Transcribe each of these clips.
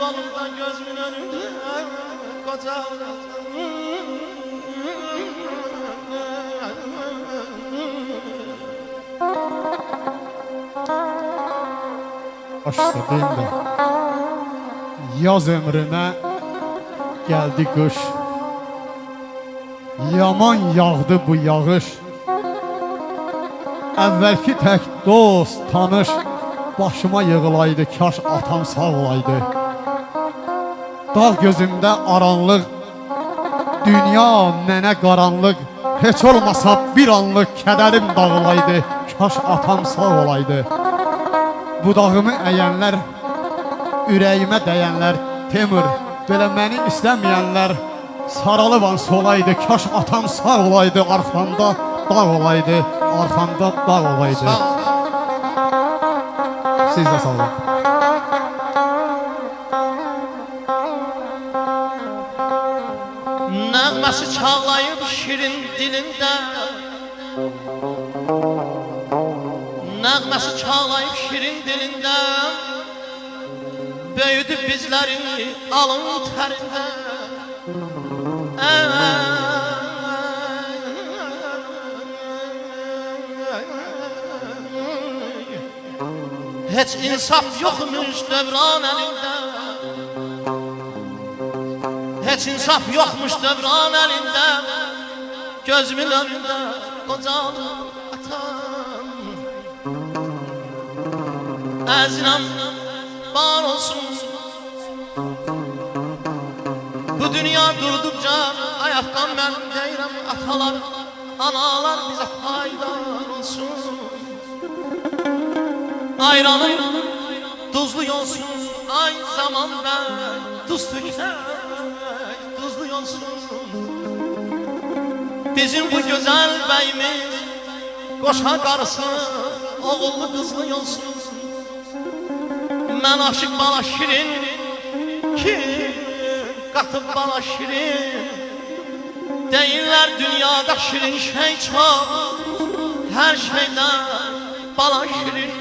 olup da gözümün önünde kocaldım. Başsa değil de yaz ömrüme geldi kış. Yaman yağdı bu yağış. Əvvəlki tək dost, tanış başıma yığılaydı, kaş atam sağ olaydı. Dağ gözümdə aranlıq, dünya mənə qaranlıq. Heç olmasa bir anlıq kədərim dağılaydı, kaş atam sağ olaydı. Budağımı əyənlər, ürəyimə dəyənlər, Temur, belə məni istəməyənlər saralıban solaydı, kaş atam sağ olaydı, arxamda dağ olaydı, arxamda dağ olaydı. Siz də sağ olun. Nəğməsi çağlayıb şirin dilində, nəğməsi çağlayıb şirin dilində, böyüdü bizlərin alın tərində. Heç insaf yoxmuş dövran əlində, heç insaf yoxmuş dövran əlində, gözümün önündə qocalıb atam. Əzrəm var olsun, bu dünya durduqca ayaqdan mən deyirəm, atalar, analar bizə paydar olsun. Ayranım tuzlu olsun, ay zaman ben tuz tökək, tuzlu olsun. Bizim bu güzel beyimiz qoşa qarısı, oğullu qızlı olsun. Mən aşıq bala şirin, kim qatıb bala şirin. Deyirlər dünyada şirin şey çox, hər şeydən bala şirin.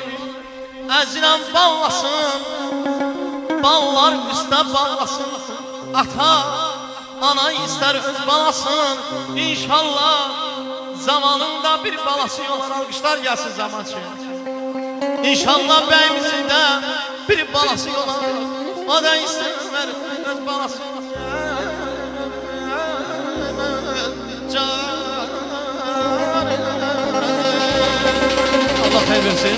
Əzrəm ballasın, ballar üstə ballasın. Ata, ana istər öz balasın. İnşallah zamanında bir balası yolar. Alqışlar gəlsin zaman üçün. İnşallah bəyimizin də bir balası yolar. O da istər öz balası. Allah xeyir versin.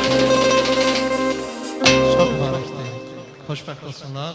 Çok mübarek değil. Hoşbəxt olsunlar.